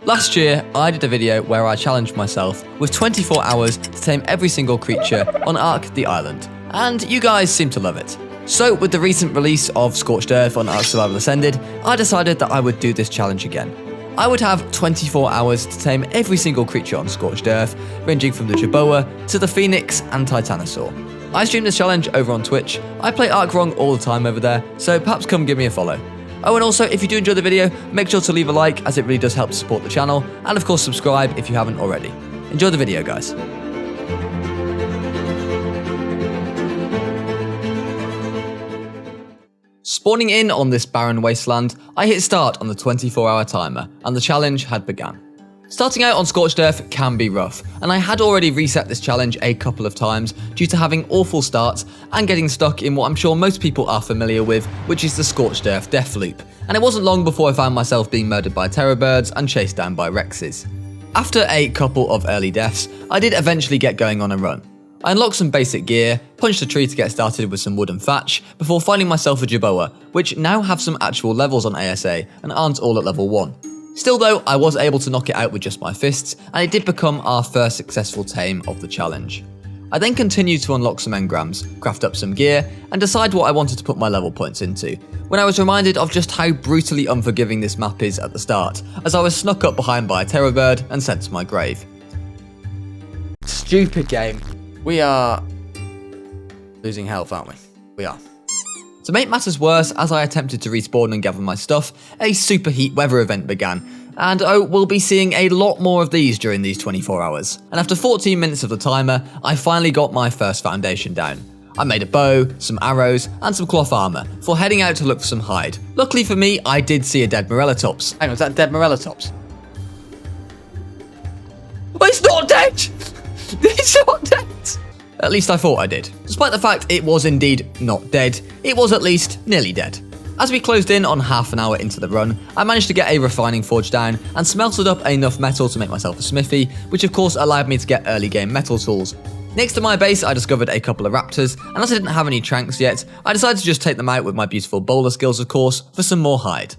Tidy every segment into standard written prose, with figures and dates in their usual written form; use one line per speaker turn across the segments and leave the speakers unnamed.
Last year, I did a video where I challenged myself with 24 hours to tame every single creature on Ark the Island, and you guys seem to love it. So with the recent release of Scorched Earth on Ark Survival Ascended, I decided that I would do this challenge again. I would have 24 hours to tame every single creature on Scorched Earth, ranging from the Jerboa to the Phoenix and Titanosaur. I stream this challenge over on Twitch. I play Ark wrong all the time over there, so perhaps come give me a follow. Oh, and also, if you do enjoy the video, make sure to leave a like, as it really does help to support the channel, and of course subscribe if you haven't already. Enjoy the video, guys. Spawning in on this barren wasteland, I hit start on the 24-hour timer, and the challenge had begun. Starting out on Scorched Earth can be rough, and I had already reset this challenge a couple of times due to having awful starts and getting stuck in what I'm sure most people are familiar with, which is the Scorched Earth death loop, and it wasn't long before I found myself being murdered by terror birds and chased down by Rexes. After a couple of early deaths, I did eventually get going on a run. I unlocked some basic gear, punched a tree to get started with some wood and thatch, before finding myself a Jerboa, which now have some actual levels on ASA and aren't all at level 1. Still though, I was able to knock it out with just my fists, and it did become our first successful tame of the challenge. I then continued to unlock some engrams, craft up some gear, and decide what I wanted to put my level points into, when I was reminded of just how brutally unforgiving this map is at the start, as I was snuck up behind by a terror bird and sent to my grave. Stupid game. We are losing health, aren't we? We are. To make matters worse, as I attempted to respawn and gather my stuff, a superheat weather event began, and we'll be seeing a lot more of these during these 24 hours. And after 14 minutes of the timer, I finally got my first foundation down. I made a bow, some arrows, and some cloth armor, before heading out to look for some hide. Luckily for me, I did see a dead Morellatops. Hang on, is that dead Morellatops? Oh, it's not dead! It's not dead! At least I thought I did. Despite the fact it was indeed not dead, it was at least nearly dead. As we closed in on half an hour into the run, I managed to get a refining forge down and smelted up enough metal to make myself a smithy, which of course allowed me to get early game metal tools. Next to my base, I discovered a couple of raptors, and as I didn't have any tranks yet, I decided to just take them out with my beautiful bowler skills of course, for some more hide.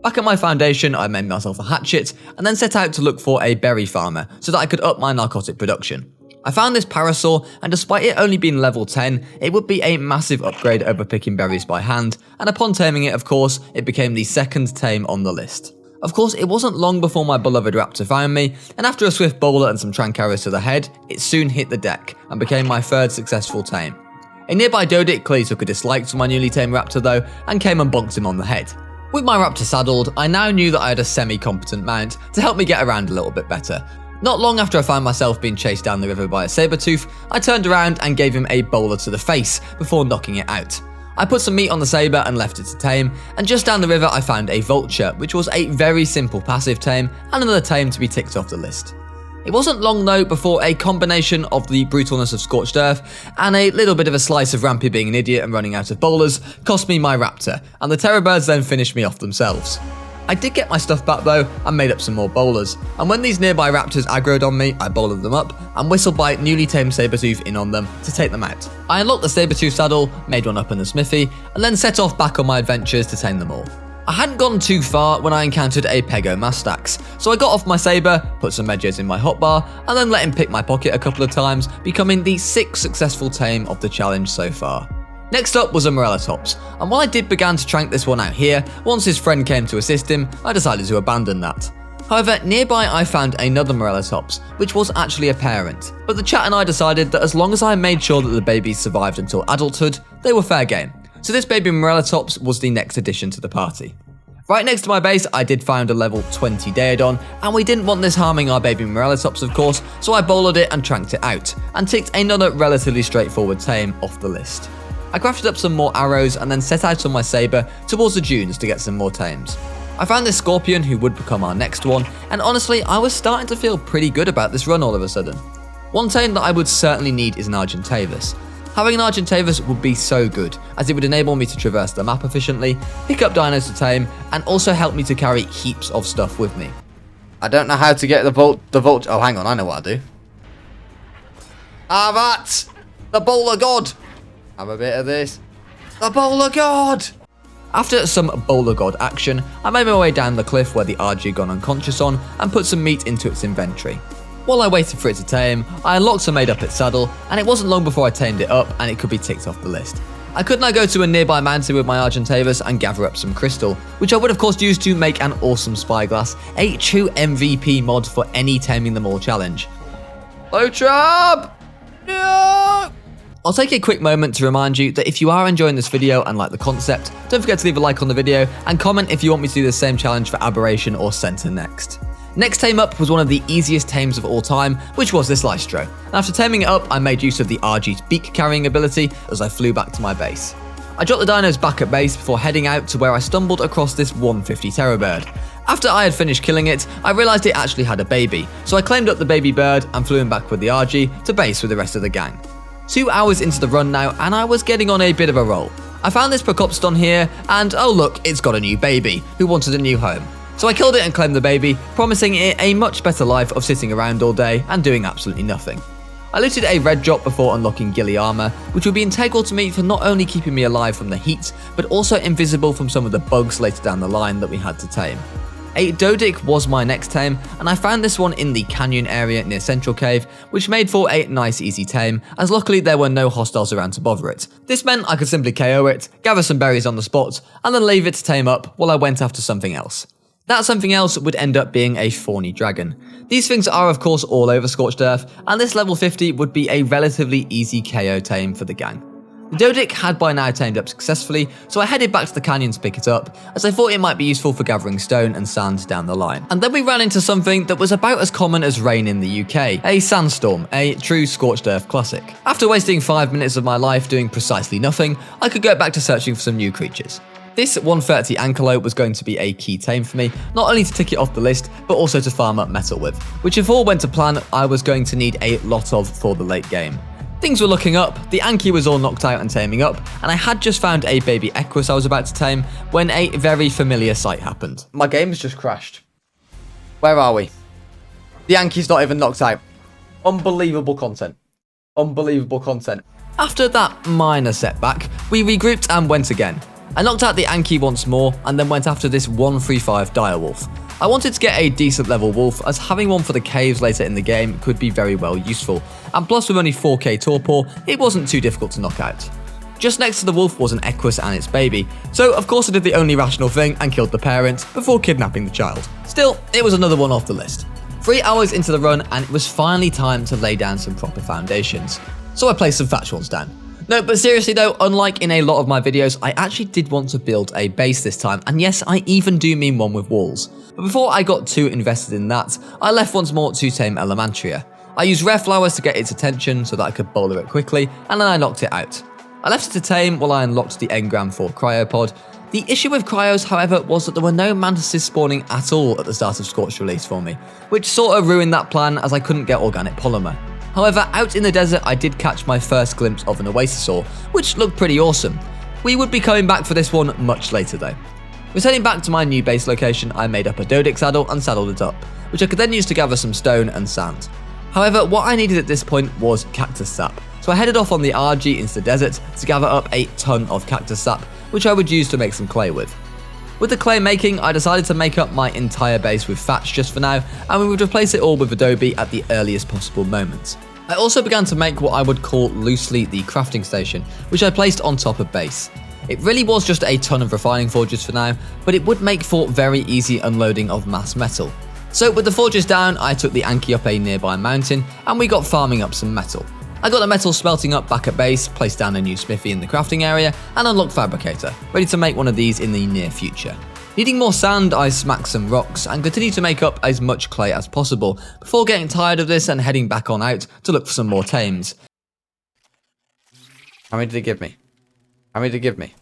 Back at my foundation, I made myself a hatchet, and then set out to look for a berry farmer, so that I could up my narcotic production. I found this parasaur, and despite it only being level 10, it would be a massive upgrade over picking berries by hand, and upon taming it of course, it became the second tame on the list. Of course, it wasn't long before my beloved raptor found me, and after a swift bowler and some trank arrows to the head, it soon hit the deck, and became my third successful tame. A nearby Dodic clearly took a dislike to my newly tamed raptor though, and came and bonked him on the head. With my raptor saddled, I now knew that I had a semi-competent mount to help me get around a little bit better. Not long after I found myself being chased down the river by a saber-tooth, I turned around and gave him a bowler to the face before knocking it out. I put some meat on the saber and left it to tame, and just down the river I found a vulture, which was a very simple passive tame and another tame to be ticked off the list. It wasn't long though before a combination of the brutalness of Scorched Earth and a little bit of a slice of Rampy being an idiot and running out of bowlers cost me my raptor, and the terror birds then finished me off themselves. I did get my stuff back though and made up some more bowlers, and when these nearby raptors aggroed on me, I bowlered them up and whistled by newly tamed Sabertooth in on them to take them out. I unlocked the Sabertooth saddle, made one up in the smithy, and then set off back on my adventures to tame them all. I hadn't gone too far when I encountered a Pego Mastax, so I got off my saber, put some medjeds in my hotbar, and then let him pick my pocket a couple of times, becoming the 6th successful tame of the challenge so far. Next up was a Morellatops, and while I did begin to trank this one out here, once his friend came to assist him, I decided to abandon that. However, nearby I found another Morellatops, which was actually a parent, but the chat and I decided that as long as I made sure that the babies survived until adulthood, they were fair game. So this baby Morellatops was the next addition to the party. Right next to my base, I did find a level 20 Daedon, and we didn't want this harming our baby Morellatops of course, so I bowlered it and tranked it out, and ticked another relatively straightforward tame off the list. I crafted up some more arrows and then set out on my saber towards the dunes to get some more tames. I found this scorpion who would become our next one, and honestly I was starting to feel pretty good about this run all of a sudden. One tame that I would certainly need is an Argentavis. Having an Argentavis would be so good, as it would enable me to traverse the map efficiently, pick up dinos to tame, and also help me to carry heaps of stuff with me. I don't know how to get the vulture. Oh, hang on, I know what I do. That! The bowler god! Have a bit of this. The bowler god! After some bowler god action, I made my way down the cliff where the RG had gone unconscious on and put some meat into its inventory. While I waited for it to tame, I unlocked and made up its saddle, and it wasn't long before I tamed it up and it could be ticked off the list. I could now go to a nearby mountain with my Argentavis and gather up some crystal, which I would of course use to make an awesome spyglass, a true MVP mod for any Taming Them All challenge. Low trap! No! I'll take a quick moment to remind you that if you are enjoying this video and like the concept, don't forget to leave a like on the video and comment if you want me to do the same challenge for Aberration or Center next. Next tame up was one of the easiest tames of all time, which was this Lystro. And after taming it up, I made use of the RG's beak carrying ability as I flew back to my base. I dropped the dinos back at base before heading out to where I stumbled across this 150 terror bird. After I had finished killing it, I realised it actually had a baby, so I claimed up the baby bird and flew him back with the RG to base with the rest of the gang. 2 hours into the run now, and I was getting on a bit of a roll. I found this Procopston here, and oh look, it's got a new baby, who wanted a new home. So I killed it and claimed the baby, promising it a much better life of sitting around all day and doing absolutely nothing. I looted a red drop before unlocking ghillie armor, which would be integral to me for not only keeping me alive from the heat, but also invisible from some of the bugs later down the line that we had to tame. A Dodic was my next tame, and I found this one in the canyon area near Central Cave, which made for a nice easy tame, as luckily there were no hostiles around to bother it. This meant I could simply KO it, gather some berries on the spot, and then leave it to tame up while I went after something else. That something else would end up being a Fawny Dragon. These things are of course all over Scorched Earth, and this level 50 would be a relatively easy KO tame for the gang. The Dodic had by now tamed up successfully, so I headed back to the canyon to pick it up, as I thought it might be useful for gathering stone and sand down the line. And then we ran into something that was about as common as rain in the UK, a sandstorm, a true Scorched Earth classic. After wasting 5 minutes of my life doing precisely nothing, I could go back to searching for some new creatures. This 130 Ankylo was going to be a key tame for me, not only to tick it off the list, but also to farm up metal with, which if all went to plan, I was going to need a lot of for the late game. Things were looking up, the Anky was all knocked out and taming up, and I had just found a baby Equus I was about to tame when a very familiar sight happened. My game has just crashed. Where are we? The Anky's not even knocked out. Unbelievable content. Unbelievable content. After that minor setback, we regrouped and went again. I knocked out the Anky once more, and then went after this 135 direwolf. I wanted to get a decent level wolf, as having one for the caves later in the game could be very well useful, and plus with only 4k torpor, it wasn't too difficult to knock out. Just next to the wolf was an Equus and its baby, so of course I did the only rational thing and killed the parent before kidnapping the child. Still, it was another one off the list. 3 hours into the run, and it was finally time to lay down some proper foundations. So I placed some thatch ones down. No, but seriously though, unlike in a lot of my videos, I actually did want to build a base this time, and yes, I even do mean one with walls. But before I got too invested in that, I left once more to tame Elemantria. I used rare flowers to get its attention so that I could bowler it quickly, and then I knocked it out. I left it to tame while I unlocked the Engram 4 Cryopod. The issue with Cryos, however, was that there were no mantises spawning at all at the start of Scorched release for me, which sort of ruined that plan as I couldn't get organic polymer. However, out in the desert I did catch my first glimpse of an Oasisaur, which looked pretty awesome. We would be coming back for this one much later though. Returning back to my new base location, I made up a Dodic saddle and saddled it up, which I could then use to gather some stone and sand. However, what I needed at this point was cactus sap, so I headed off on the RG into the desert to gather up a ton of cactus sap, which I would use to make some clay with. With the clay making, I decided to make up my entire base with thatch just for now, and we would replace it all with Adobe at the earliest possible moment. I also began to make what I would call loosely the crafting station, which I placed on top of base. It really was just a ton of refining forges for now, but it would make for very easy unloading of mass metal. So with the forges down, I took the Anky up a nearby mountain, and we got farming up some metal. I got the metal smelting up back at base, placed down a new smithy in the crafting area, and unlocked Fabricator, ready to make one of these in the near future. Needing more sand, I smacked some rocks and continued to make up as much clay as possible, before getting tired of this and heading back on out to look for some more tames. How many did it give me? How many did it give me?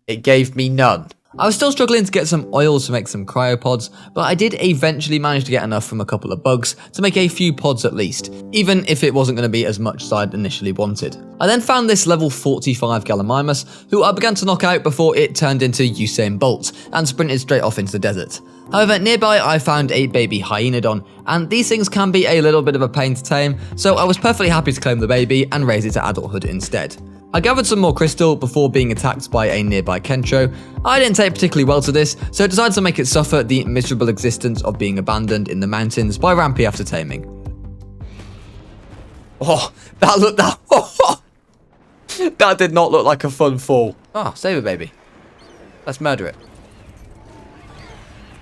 It gave me none. I was still struggling to get some oil to make some cryopods, but I did eventually manage to get enough from a couple of bugs to make a few pods at least, even if it wasn't going to be as much as I'd initially wanted. I then found this level 45 Gallimimus, who I began to knock out before it turned into Usain Bolt and sprinted straight off into the desert. However, nearby I found a baby Hyenodon, and these things can be a little bit of a pain to tame, so I was perfectly happy to claim the baby and raise it to adulthood instead. I gathered some more crystal before being attacked by a nearby Kentro. I didn't take particularly well to this, so I decided to make it suffer the miserable existence of being abandoned in the mountains by Rampy after taming. Oh, that did not look like a fun fall. Ah, save it, baby. Let's murder it.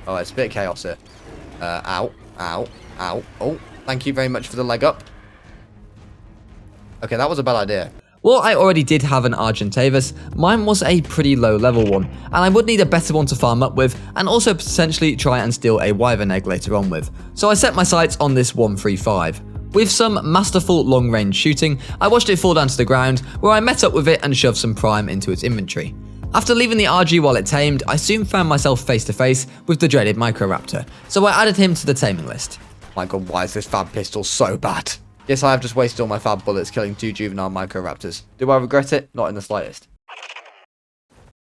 Oh, it's a bit of chaos here. Ow, ow, ow. Oh, thank you very much for the leg up. Okay, that was a bad idea. Well, I already did have an Argentavis. Mine was a pretty low level one, and I would need a better one to farm up with, and also potentially try and steal a Wyvern egg later on with. So I set my sights on this 135. With some masterful long-range shooting, I watched it fall down to the ground, where I met up with it and shoved some prime into its inventory. After leaving the RG while it tamed, I soon found myself face to face with the dreaded Microraptor, so I added him to the taming list. My god, why is this fab pistol so bad? Yes, I have just wasted all my fab bullets killing 2 juvenile Microraptors. Do I regret it? Not in the slightest.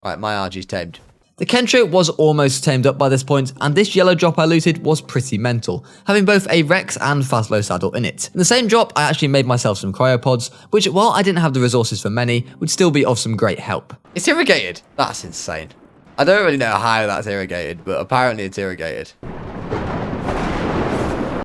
Alright, my RG's tamed. The Kentro was almost tamed up by this point, and this yellow drop I looted was pretty mental, having both a Rex and Faslo saddle in it. In the same drop, I actually made myself some cryopods, which, while I didn't have the resources for many, would still be of some great help. It's irrigated! That's insane. I don't really know how that's irrigated, but apparently it's irrigated.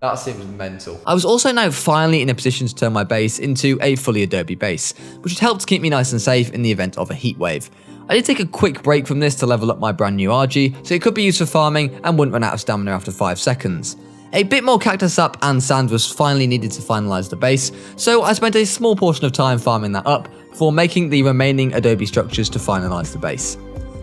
That seems mental. I was also now finally in a position to turn my base into a fully Adobe base, which would help to keep me nice and safe in the event of a heat wave. I did take a quick break from this to level up my brand new RG, so it could be used for farming and wouldn't run out of stamina after 5 seconds. A bit more cactus sap and sand was finally needed to finalise the base, so I spent a small portion of time farming that up before making the remaining Adobe structures to finalise the base.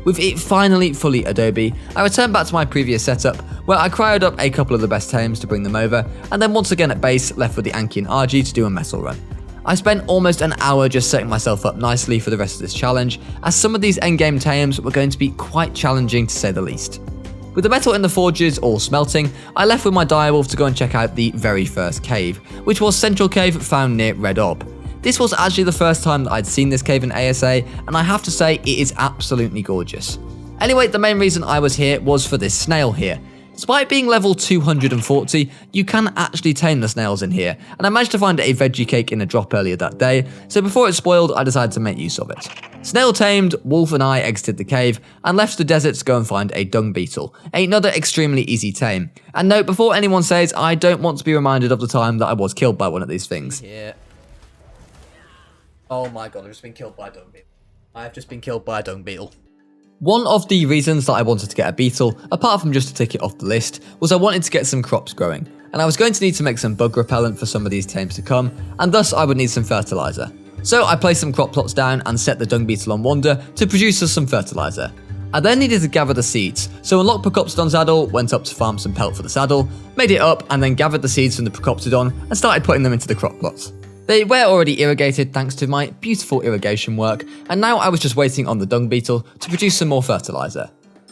With it finally fully Adobe, I returned back to my previous setup, where I cryoed up a couple of the best tames to bring them over, and then once again at base, left with the Anki and RG to do a metal run. I spent almost an hour just setting myself up nicely for the rest of this challenge, as some of these endgame tames were going to be quite challenging to say the least. With the metal in the forges all smelting, I left with my direwolf to go and check out the very first cave, which was Central Cave found near Red Ob. This was actually the first time that I'd seen this cave in ASA, and I have to say it is absolutely gorgeous. Anyway, the main reason I was here was for this snail here. Despite being level 240, you can actually tame the snails in here, and I managed to find a veggie cake in a drop earlier that day, so before it spoiled, I decided to make use of it. Snail tamed, Wolf and I exited the cave, and left the desert to go and find a dung beetle, another extremely easy tame. And note, before anyone says, I don't want to be reminded of the time that I was killed by one of these things. Yeah. Oh my god, I've just been killed by a dung beetle. I have just been killed by a dung beetle. One of the reasons that I wanted to get a beetle, apart from just to tick it off the list, was I wanted to get some crops growing, and I was going to need to make some bug repellent for some of these tames to come, and thus I would need some fertilizer. So I placed some crop plots down and set the dung beetle on wander to produce us some fertilizer. I then needed to gather the seeds, so unlocked Procoptodon saddle, went up to farm some pelt for the saddle, made it up, and then gathered the seeds from the Procoptodon and started putting them into the crop plots. They were already irrigated thanks to my beautiful irrigation work, and now I was just waiting on the dung beetle to produce some more fertilizer.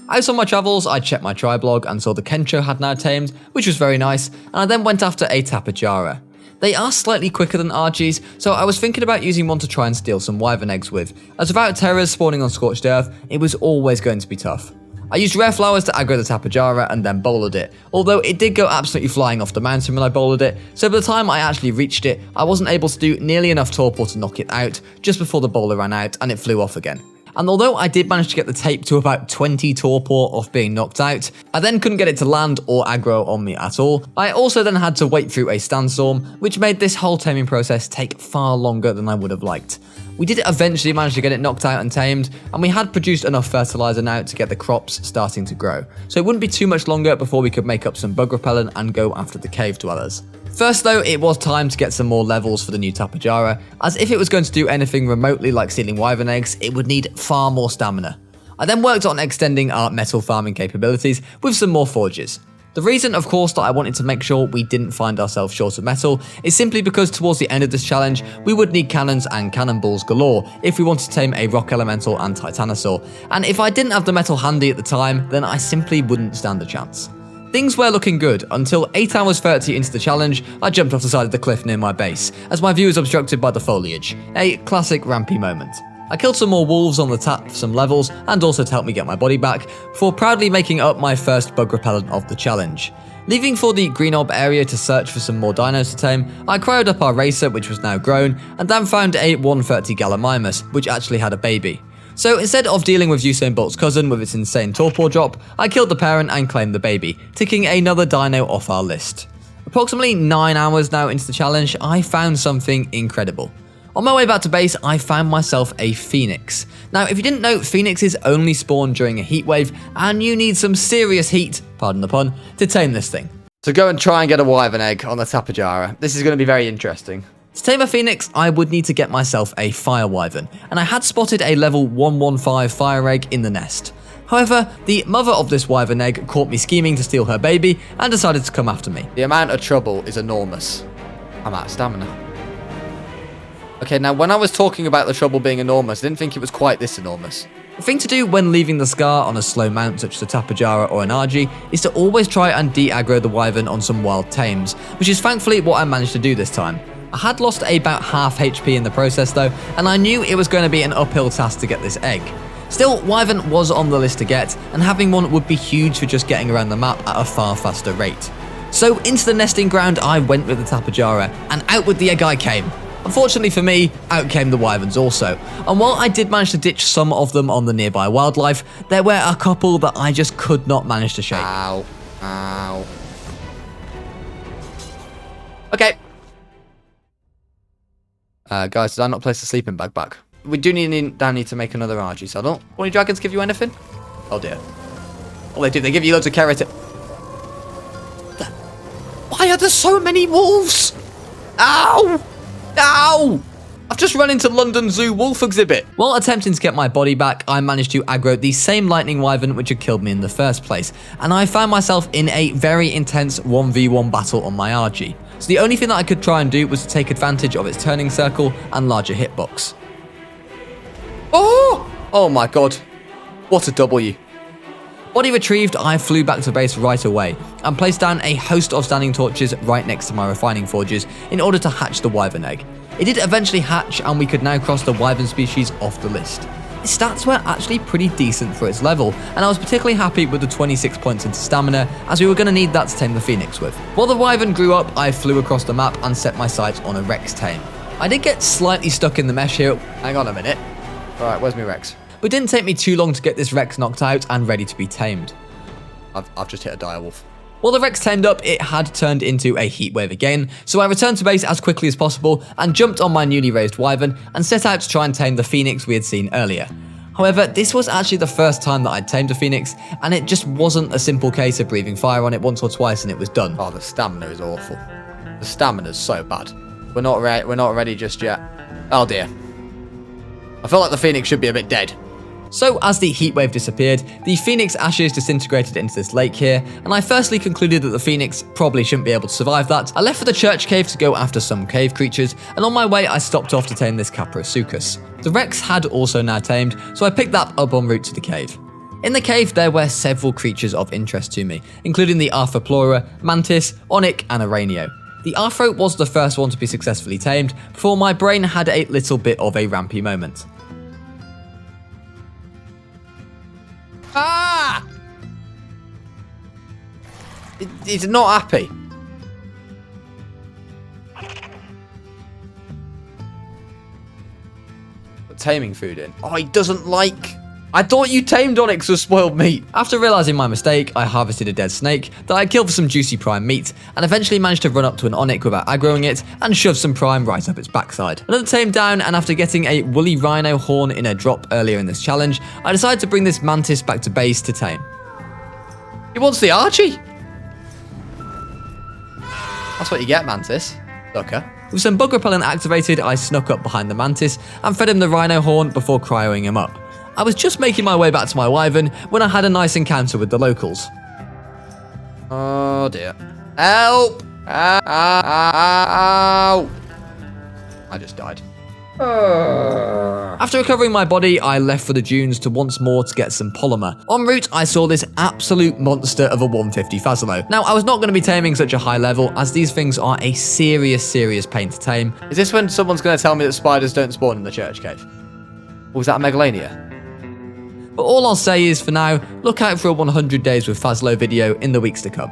Out on my travels, I checked my tribe and saw the Kentro had now tamed, which was very nice, and I then went after a Tapejara. They are slightly quicker than RGs, so I was thinking about using one to try and steal some Wyvern eggs with, as without terrors spawning on Scorched Earth, it was always going to be tough. I used rare flowers to aggro the Tapejara and then bowlered it, although it did go absolutely flying off the mountain when I bowlered it, so by the time I actually reached it, I wasn't able to do nearly enough torpor to knock it out, just before the bowler ran out and it flew off again. And although I did manage to get the tape to about 20 torpor off being knocked out, I then couldn't get it to land or aggro on me at all. I also then had to wait through a sandstorm, which made this whole taming process take far longer than I would have liked. We did eventually manage to get it knocked out and tamed, and we had produced enough fertilizer now to get the crops starting to grow. So it wouldn't be too much longer before we could make up some bug repellent and go after the cave dwellers. First though, it was time to get some more levels for the new Tapejara, as if it was going to do anything remotely like stealing Wyvern eggs, it would need far more stamina. I then worked on extending our metal farming capabilities with some more forges. The reason, of course, that I wanted to make sure we didn't find ourselves short of metal is simply because towards the end of this challenge, we would need cannons and cannonballs galore if we wanted to tame a rock elemental and titanosaur, and if I didn't have the metal handy at the time, then I simply wouldn't stand a chance. Things were looking good until 8 hours 30 into the challenge, I jumped off the side of the cliff near my base, as my view was obstructed by the foliage, a classic Rampy moment. I killed some more wolves on the tap for some levels, and also to help me get my body back, before proudly making up my first bug repellent of the challenge. Leaving for the Green Orb area to search for some more dinos to tame, I cryoed up our racer, which was now grown, and then found a 130 Gallimimus, which actually had a baby. So instead of dealing with Usain Bolt's cousin with its insane torpor drop, I killed the parent and claimed the baby, ticking another dino off our list. Approximately 9 hours now into the challenge, I found something incredible. On my way back to base, I found myself a phoenix. Now, if you didn't know, phoenixes only spawn during a heat wave, and you need some serious heat, pardon the pun, to tame this thing. So go and try and get a wyvern egg on the Tapejara. This is going to be very interesting. To tame a phoenix, I would need to get myself a fire wyvern, and I had spotted a level 115 fire egg in the nest. However, the mother of this wyvern egg caught me scheming to steal her baby and decided to come after me. The amount of trouble is enormous. I'm out of stamina. Okay, now when I was talking about the trouble being enormous, I didn't think it was quite this enormous. The thing to do when leaving the scar on a slow mount such as a Tapejara or an RG is to always try and de-aggro the wyvern on some wild tames, which is thankfully what I managed to do this time. I had lost about half HP in the process though, and I knew it was going to be an uphill task to get this egg. Still, wyvern was on the list to get, and having one would be huge for just getting around the map at a far faster rate. So into the nesting ground I went with the Tapejara, and out with the egg I came. Unfortunately for me, out came the wyverns also, and while I did manage to ditch some of them on the nearby wildlife, there were a couple that I just could not manage to shake. Ow. Ow. Okay. Guys, did I not place the sleeping bag back? We do need to make another RG saddle. Will any dragons give you anything? Oh dear. Oh, they do. They give you loads of keratin. Why are there so many wolves? Ow! Ow! I've just run into London Zoo wolf exhibit. While attempting to get my body back, I managed to aggro the same lightning wyvern which had killed me in the first place, and I found myself in a very intense 1v1 battle on my RG. So the only thing that I could try and do was to take advantage of its turning circle and larger hitbox. Oh! Oh my god. What a W. Body retrieved, I flew back to base right away and placed down a host of standing torches right next to my refining forges in order to hatch the wyvern egg. It did eventually hatch and we could now cross the wyvern species off the list. Its stats were actually pretty decent for its level, and I was particularly happy with the 26 points into stamina, as we were going to need that to tame the phoenix with. While the wyvern grew up, I flew across the map and set my sights on a Rex tame. I did get slightly stuck in the mesh here. Hang on a minute. Alright, where's my Rex? But it didn't take me too long to get this Rex knocked out and ready to be tamed. I've just hit a direwolf. While the Rex tamed up, it had turned into a heatwave again, so I returned to base as quickly as possible and jumped on my newly raised wyvern and set out to try and tame the phoenix we had seen earlier. However, this was actually the first time that I'd tamed a phoenix, and it just wasn't a simple case of breathing fire on it once or twice and it was done. Oh, the stamina is awful. The stamina's so bad. We're not ready just yet. Oh dear. I feel like the phoenix should be a bit dead. So as the heatwave disappeared, the phoenix ashes disintegrated into this lake here, and I firstly concluded that the phoenix probably shouldn't be able to survive that. I left for the church cave to go after some cave creatures, and on my way I stopped off to tame this Fasolasuchus. The Rex had also now tamed, so I picked that up en route to the cave. In the cave there were several creatures of interest to me, including the Arthroplora, Mantis, Onyx and Aranio. The Arthro was the first one to be successfully tamed, before my brain had a little bit of a Rampy moment. Ah! He's not happy. Put taming food in. Oh, he doesn't like... I thought you tamed Onyx with spoiled meat. After realizing my mistake, I harvested a dead snake that I killed for some juicy prime meat, and eventually managed to run up to an Onyx without aggroing it and shove some prime right up its backside. Another tame down, and after getting a woolly rhino horn in a drop earlier in this challenge, I decided to bring this Mantis back to base to tame. He wants the Archie. That's what you get, Mantis. Sucker. With some bug repellent activated, I snuck up behind the Mantis and fed him the rhino horn before cryoing him up. I was just making my way back to my wyvern when I had a nice encounter with the locals. Oh dear. Help! Ow! I just died. After recovering my body, I left for the dunes to once more to get some polymer. En route, I saw this absolute monster of a 150 Fasolo. Now, I was not going to be taming such a high level, as these things are a serious pain to tame. Is this when someone's going to tell me that spiders don't spawn in the church cave? Or was that a Megalania? But all I'll say is, for now, look out for a 100 Days with Fasolo video in the weeks to come.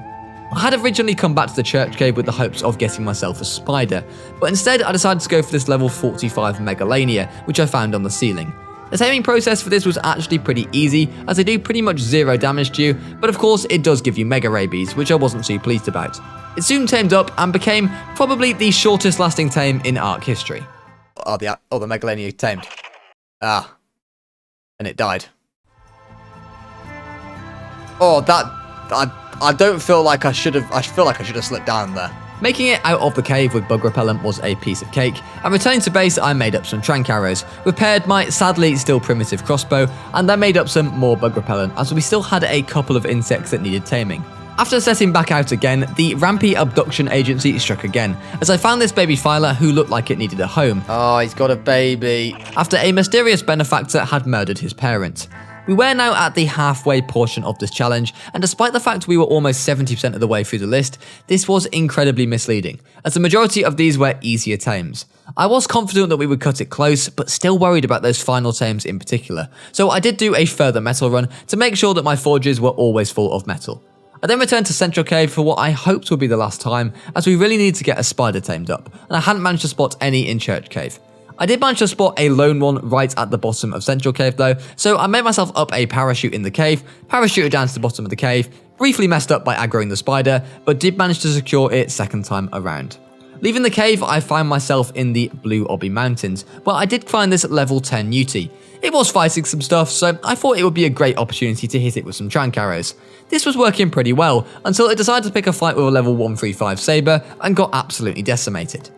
I had originally come back to the church cave with the hopes of getting myself a spider, but instead I decided to go for this level 45 Megalania, which I found on the ceiling. The taming process for this was actually pretty easy, as they do pretty much 0 damage to you, but of course it does give you mega rabies, which I wasn't too pleased about. It soon tamed up and became probably the shortest lasting tame in Ark history. Oh, the Megalania tamed. Ah. And it died. Oh, I don't feel like I should have. I feel like I should have slipped down there. Making it out of the cave with bug repellent was a piece of cake, and returning to base I made up some trank arrows, repaired my sadly still primitive crossbow, and then made up some more bug repellent as we still had a couple of insects that needed taming. After setting back out again, the Rampy abduction agency struck again, as I found this baby filer who looked like it needed a home. Oh, he's got a baby. After a mysterious benefactor had murdered his parents. We were now at the halfway portion of this challenge, and despite the fact we were almost 70% of the way through the list, this was incredibly misleading, as the majority of these were easier tames. I was confident that we would cut it close, but still worried about those final tames in particular, so I did do a further metal run to make sure that my forges were always full of metal. I then returned to Central Cave for what I hoped would be the last time, as we really needed to get a spider tamed up, and I hadn't managed to spot any in Church Cave. I did manage to spot a lone one right at the bottom of Central Cave though, so I made myself up a parachute in the cave, parachuted down to the bottom of the cave, briefly messed up by aggroing the spider, but did manage to secure it second time around. Leaving the cave, I found myself in the Blue Obby Mountains, where I did find this level 10 Uti. It was fighting some stuff, so I thought it would be a great opportunity to hit it with some trank arrows. This was working pretty well, until it decided to pick a fight with a level 135 Saber, and got absolutely decimated.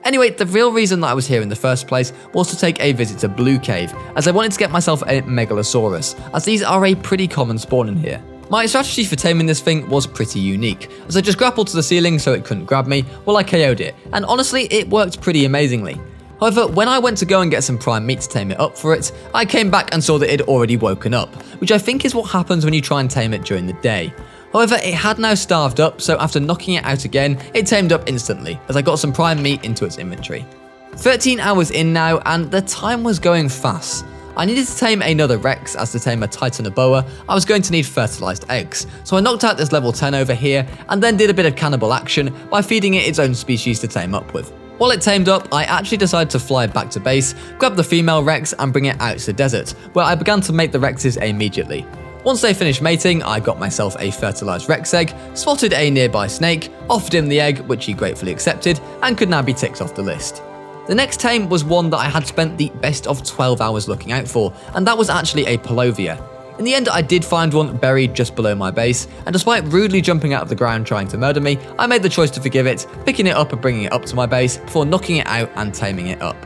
Anyway, the real reason that I was here in the first place was to take a visit to Blue Cave, as I wanted to get myself a Megalosaurus, as these are a pretty common spawn in here. My strategy for taming this thing was pretty unique, as I just grappled to the ceiling so it couldn't grab me while I KO'd it, and honestly it worked pretty amazingly. However, when I went to go and get some prime meat to tame it up for it, I came back and saw that it had already woken up, which I think is what happens when you try and tame it during the day. However, it had now starved up, so after knocking it out again, it tamed up instantly, as I got some prime meat into its inventory. 13 hours in now, and the time was going fast. I needed to tame another Rex, as to tame a Titanoboa, I was going to need fertilized eggs, so I knocked out this level 10 over here, and then did a bit of cannibal action by feeding it its own species to tame up with. While it tamed up, I actually decided to fly back to base, grab the female Rex, and bring it out to the desert, where I began to mate the Rexes immediately. Once they finished mating, I got myself a fertilized Rex egg, spotted a nearby snake, offered him the egg, which he gratefully accepted, and could now be ticked off the list. The next tame was one that I had spent the best of 12 hours looking out for, and that was actually a Polovia. In the end, I did find one buried just below my base, and despite rudely jumping out of the ground trying to murder me, I made the choice to forgive it, picking it up and bringing it up to my base before knocking it out and taming it up.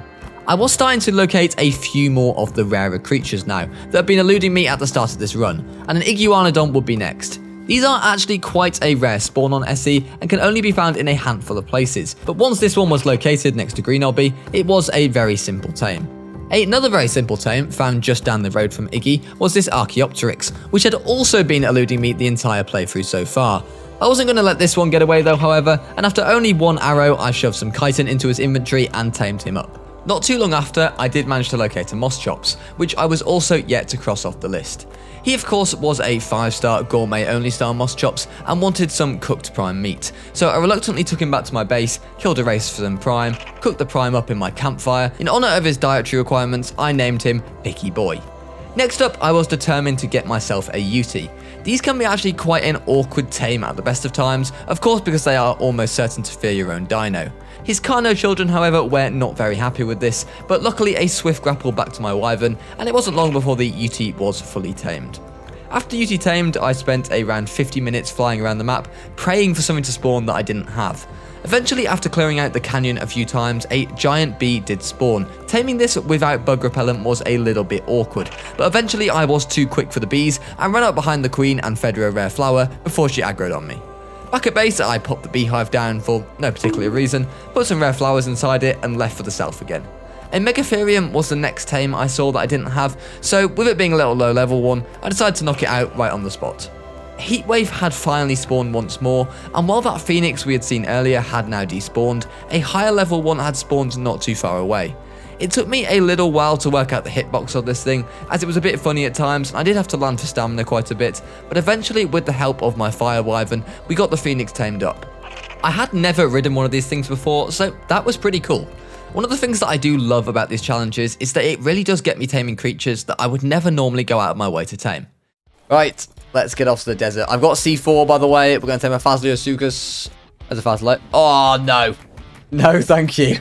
I was starting to locate a few more of the rarer creatures now that have been eluding me at the start of this run, and an Iguanodon would be next. These are actually quite a rare spawn on SE and can only be found in a handful of places, but once this one was located next to Green Obby, it was a very simple tame. Another very simple tame, found just down the road from Iggy, was this Archaeopteryx, which had also been eluding me the entire playthrough so far. I wasn't going to let this one get away though, however, and after only one arrow, I shoved some chitin into his inventory and tamed him up. Not too long after, I did manage to locate a Moschops, which I was also yet to cross off the list. He of course was a 5-star gourmet only style Moschops and wanted some cooked prime meat, so I reluctantly took him back to my base, killed a race for some prime, cooked the prime up in my campfire. In honour of his dietary requirements, I named him Picky Boy. Next up, I was determined to get myself a Uti. These can be actually quite an awkward tame at the best of times, of course because they are almost certain to fear your own dino. His Carno children, however, were not very happy with this, but luckily a swift grapple back to my Wyvern, and it wasn't long before the Uti was fully tamed. After Uti tamed, I spent around 50 minutes flying around the map, praying for something to spawn that I didn't have. Eventually, after clearing out the canyon a few times, a giant bee did spawn. Taming this without bug repellent was a little bit awkward, but eventually I was too quick for the bees and ran up behind the queen and fed her a rare flower before she aggroed on me. Back at base, I popped the beehive down for no particular reason, put some rare flowers inside it, and left for the south again. A Megatherium was the next tame I saw that I didn't have, so with it being a little low level one, I decided to knock it out right on the spot. Heatwave had finally spawned once more, and while that phoenix we had seen earlier had now despawned, a higher level one had spawned not too far away. It took me a little while to work out the hitbox of this thing, as it was a bit funny at times, and I did have to land for stamina quite a bit, but eventually with the help of my fire wyvern, we got the phoenix tamed up. I had never ridden one of these things before, so that was pretty cool. One of the things that I do love about these challenges is that it really does get me taming creatures that I would never normally go out of my way to tame. Right, let's get off to the desert. I've got C4, by the way. We're going to tame a Fasolasuchus as a Fasolite. Oh, no. No, thank you.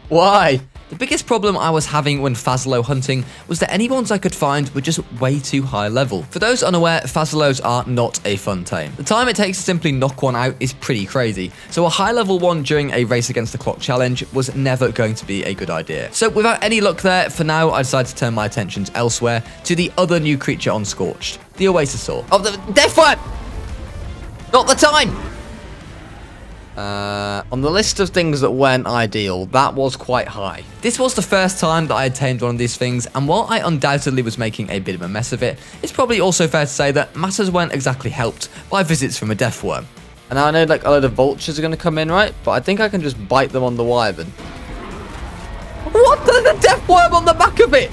Why? The biggest problem I was having when Fasolo hunting was that any ones I could find were just way too high level. For those unaware, Fasolos are not a fun tame. The time it takes to simply knock one out is pretty crazy, so a high level one during a race against the clock challenge was never going to be a good idea. So without any luck there, for now I decided to turn my attentions elsewhere to the other new creature on Scorched, the Oasasaur. Oh, the death one! Not the time! On the list of things that weren't ideal, that was quite high. This was the first time that I had tamed one of these things, and while I undoubtedly was making a bit of a mess of it, it's probably also fair to say that matters weren't exactly helped by visits from a death worm. And now I know like a load of vultures are going to come in, right? But I think I can just bite them on the wyvern. What? There's a death worm on the back of it!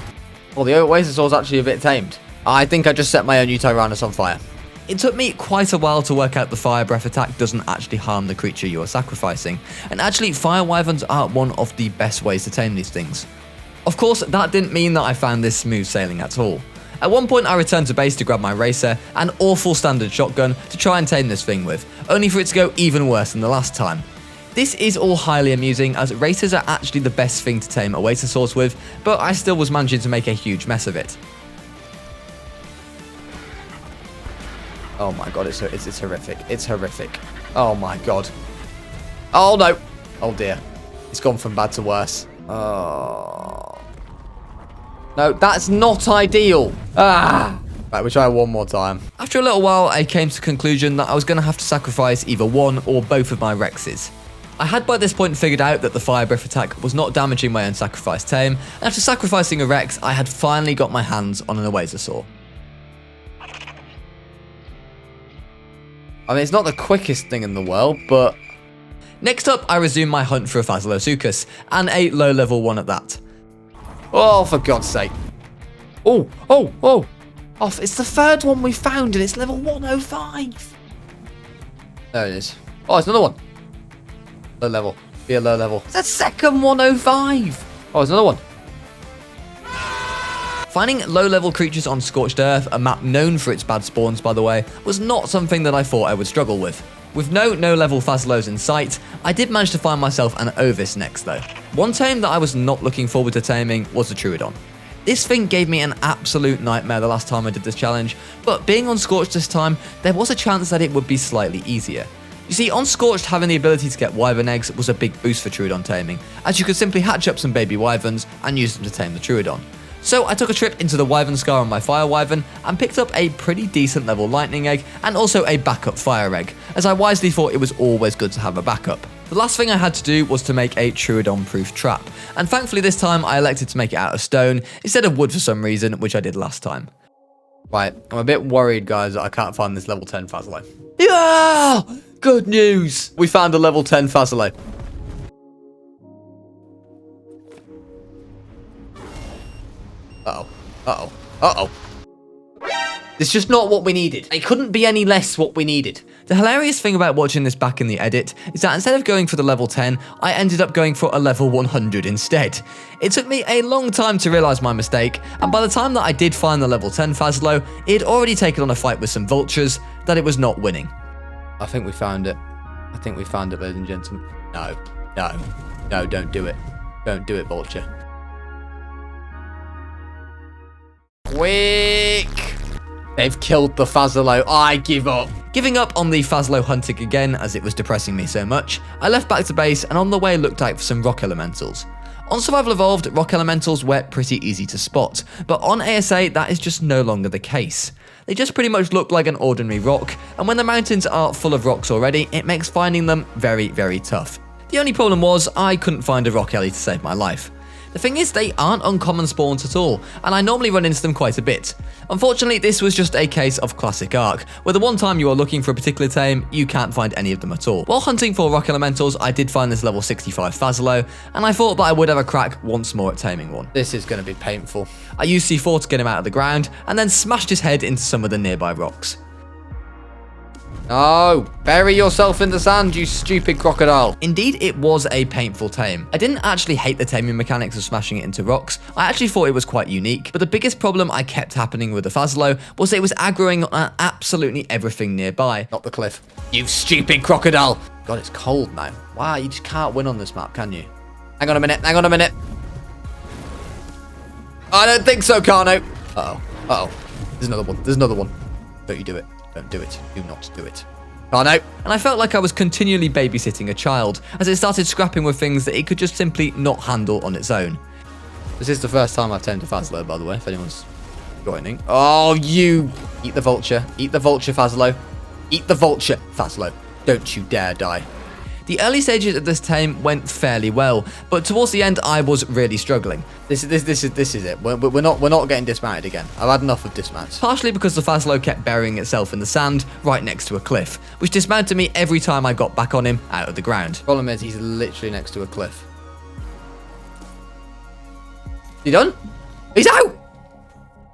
Well, the Oasasaur's actually a bit tamed. I think I just set my own new Tyrannus on fire. It took me quite a while to work out the fire breath attack doesn't actually harm the creature you are sacrificing, and actually fire wyverns are one of the best ways to tame these things. Of course, that didn't mean that I found this smooth sailing at all. At one point I returned to base to grab my racer, an awful standard shotgun, to try and tame this thing with, only for it to go even worse than the last time. This is all highly amusing, as racers are actually the best thing to tame Oasasaurs with, but I still was managing to make a huge mess of it. Oh my god, it's horrific. It's horrific. Oh my god. Oh no. Oh dear. It's gone from bad to worse. Oh. No, that's not ideal. Ah. Right, we'll try one more time. After a little while, I came to the conclusion that I was going to have to sacrifice either one or both of my Rexes. I had by this point figured out that the fire breath attack was not damaging my own sacrificed tame, and after sacrificing a Rex, I had finally got my hands on an Oasasaur. I mean, it's not the quickest thing in the world, but... Next up, I resumed my hunt for a Fasolasuchus, and a low-level one at that. Oh, for God's sake. Oh, oh, oh. Oh, it's the third one we found, and it's level 105. There it is. Oh, it's another one. Low level. Be a low level. It's the second 105. Oh, it's another one. Finding low-level creatures on Scorched Earth, a map known for its bad spawns by the way, was not something that I thought I would struggle with. With no level Fasolos in sight, I did manage to find myself an Ovis next though. One tame that I was not looking forward to taming was the Troodon. This thing gave me an absolute nightmare the last time I did this challenge, but being on Scorched this time, there was a chance that it would be slightly easier. You see, on Scorched, having the ability to get wyvern eggs was a big boost for Troodon taming, as you could simply hatch up some baby wyverns and use them to tame the Troodon. So I took a trip into the Wyvern Scar on my Fire Wyvern and picked up a pretty decent level Lightning Egg and also a backup Fire Egg, as I wisely thought it was always good to have a backup. The last thing I had to do was to make a Troodon-proof trap, and thankfully this time I elected to make it out of stone instead of wood for some reason, which I did last time. Right, I'm a bit worried guys that I can't find this level 10 Fasolo. Yeah! Good news! We found a level 10 Fasolo. Uh-oh. Uh-oh. Uh-oh. It's just not what we needed. It couldn't be any less what we needed. The hilarious thing about watching this back in the edit is that instead of going for the level 10, I ended up going for a level 100 instead. It took me a long time to realise my mistake, and by the time that I did find the level 10 Fasolo, it had already taken on a fight with some vultures that it was not winning. I think we found it. I think we found it, ladies and gentlemen. No. No. No, don't do it. Don't do it, vulture. Quick! They've killed the Fasolo. I give up. Giving up on the Fasolo hunting again, as it was depressing me so much, I left back to base and on the way looked out for some rock elementals. On Survival Evolved, rock elementals were pretty easy to spot, but on ASA that is just no longer the case. They just pretty much look like an ordinary rock, and when the mountains are full of rocks already, it makes finding them very, very tough. The only problem was I couldn't find a rock ellie to save my life. The thing is, they aren't uncommon spawns at all, and I normally run into them quite a bit. Unfortunately, this was just a case of classic Ark, where the one time you are looking for a particular tame, you can't find any of them at all. While hunting for rock elementals, I did find this level 65 Fasolo, and I thought that I would have a crack once more at taming one. This is going to be painful. I used C4 to get him out of the ground, and then smashed his head into some of the nearby rocks.
Oh, bury yourself in the sand, you stupid crocodile.
Indeed, it was a painful tame. I didn't actually hate the taming mechanics of smashing it into rocks. I actually thought it was quite unique, but the biggest problem I kept happening with the Fasolo was it was aggroing on absolutely everything nearby.
Not the cliff. You stupid crocodile. God, it's cold now. Wow, you just can't win on this map, can you? Hang on a minute, hang on a minute. I don't think so, Carno. Uh-oh, uh-oh. There's another one, there's another one. Don't you do it. Don't do it. Do not do it. Oh no.
And I felt like I was continually babysitting a child as it started scrapping with things that it could just simply not handle on its own.
This is the first time I've tamed a Fasolo, by the way, if anyone's joining. Oh, you. Eat the vulture. Eat the vulture, Fasolo. Eat the vulture, Fasolo. Don't you dare die.
The early stages of this tame went fairly well, but towards the end I was really struggling.
This is it. We're not getting dismounted again. I've had enough of dismounts.
Partially because the Fasolo kept burying itself in the sand right next to a cliff, which dismounted me every time I got back on him out of the ground.
Problem is, he's literally next to a cliff. You done? He's out!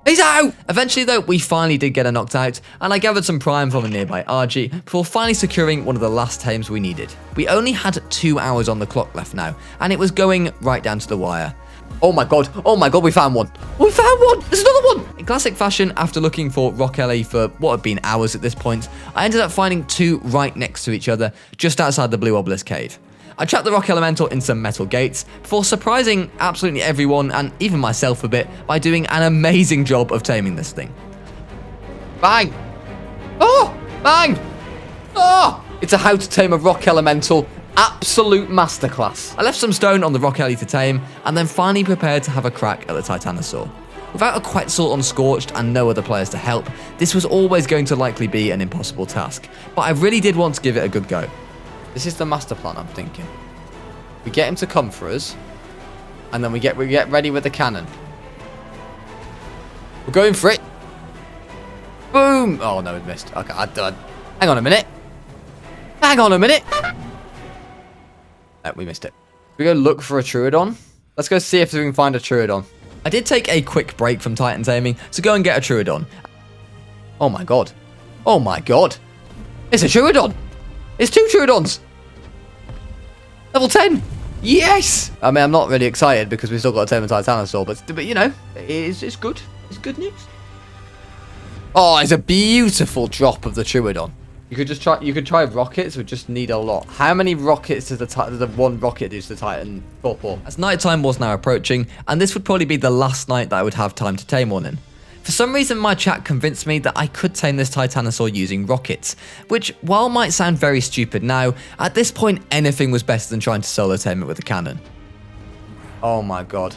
He's out!
Eventually, though, we finally did get her knocked out, and I gathered some prime from a nearby RG before finally securing one of the last tames we needed. We only had 2 hours on the clock left now, and it was going right down to the wire.
Oh my god, we found one. We found one! There's another one!
In classic fashion, after looking for Rock Ellie for what had been hours at this point, I ended up finding 2 right next to each other, just outside the Blue Obelisk Cave. I trapped the rock elemental in some metal gates before surprising absolutely everyone and even myself a bit by doing an amazing job of taming this thing.
Bang! Oh! Bang! Oh! It's a how to tame a rock elemental absolute masterclass.
I left some stone on the Rock Ellie to tame and then finally prepared to have a crack at the Titanosaur. Without a Quetzal on Scorched and no other players to help, this was always going to likely be an impossible task, but I really did want to give it a good go.
This is the master plan, I'm thinking. We get him to come for us, and then we get ready with the cannon. We're going for it. Boom! Oh no, we missed. Okay, hang on a minute. Hang on a minute. No, we missed it. We go look for a Troodon. Let's go see if we can find a Troodon.
I did take a quick break from Titan taming to go and get a Troodon.
Oh my god. Oh my god. It's a Troodon. It's 2 Troodons. Level 10. Yes. I mean, I'm not really excited because we've still got to tame a Titanosaur, but you know, it's good. It's good news. Oh, it's a beautiful drop of the Troodon. You could try rockets, we just need a lot. How many rockets does the one rocket do to the Titan torpor?
As nighttime was now approaching, and this would probably be the last night that I would have time to tame one in. For some reason, my chat convinced me that I could tame this Titanosaur using rockets, which, while might sound very stupid now, at this point anything was better than trying to solo tame it with a cannon.
Oh my god.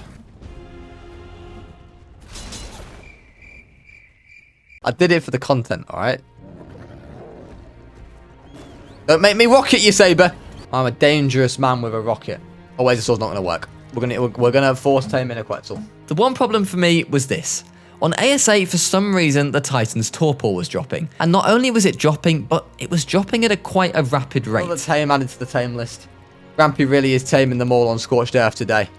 I did it for the content, alright? Don't make me rocket you, Saber! I'm a dangerous man with a rocket. Oh wait, this sword's not going to work. We're gonna force tame in a Quetzal.
The one problem for me was this. On ASA, for some reason, the Titan's torpor was dropping. And not only was it dropping, but it was dropping at quite a rapid rate.
Another tame added to the tame list. Rampy really is taming them all on Scorched Earth today.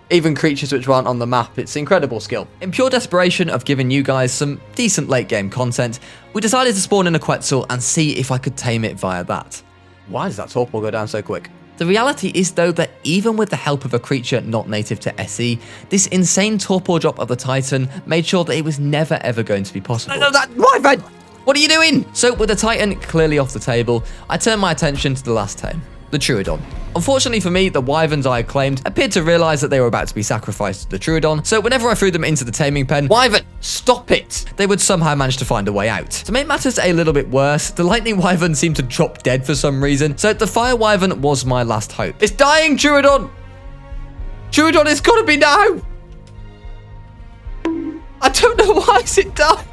Even creatures which weren't on the map. It's incredible skill.
In pure desperation of giving you guys some decent late game content, we decided to spawn in a Quetzal and see if I could tame it via that.
Why does that torpor go down so quick?
The reality is, though, that even with the help of a creature not native to SE, this insane torpor drop of the Titan made sure that it was never ever going to be possible.
No, that Wyvern! What are you doing?
So, with the Titan clearly off the table, I turned my attention to the last tame, the Troodon. Unfortunately for me, the Wyverns I had claimed appeared to realise that they were about to be sacrificed to the Troodon, so whenever I threw them into the taming pen,
Wyvern, stop it!
They would somehow manage to find a way out. To make matters a little bit worse, the Lightning Wyvern seemed to drop dead for some reason, so the Fire Wyvern was my last hope.
It's dying, Troodon! Troodon, it's gotta be now! I don't know why it died.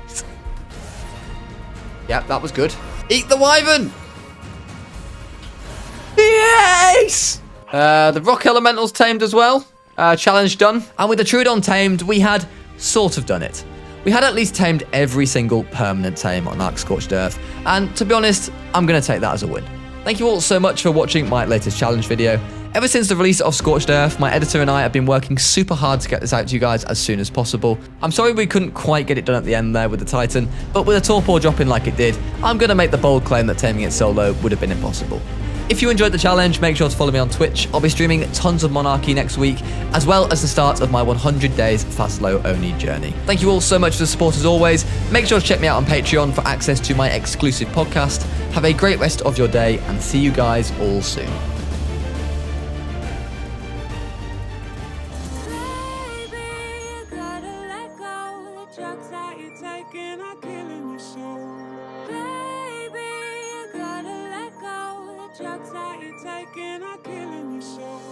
Yep, that was good. Eat the Wyvern! Yes! The rock elemental's tamed as well. Challenge done.
And with the Troodon tamed, we had sort of done it. We had at least tamed every single permanent tame on Ark Scorched Earth, and to be honest, I'm going to take that as a win. Thank you all so much for watching my latest challenge video. Ever since the release of Scorched Earth, my editor and I have been working super hard to get this out to you guys as soon as possible. I'm sorry we couldn't quite get it done at the end there with the Titan, but with a torpor dropping like it did, I'm going to make the bold claim that taming it solo would have been impossible. If you enjoyed the challenge, make sure to follow me on Twitch. I'll be streaming tons of Monarchy next week, as well as the start of my 100 days Faslo only journey. Thank you all so much for the support as always. Make sure to check me out on Patreon for access to my exclusive podcast. Have a great rest of your day, and see you guys all soon.
Drugs that you're taking are killing you so.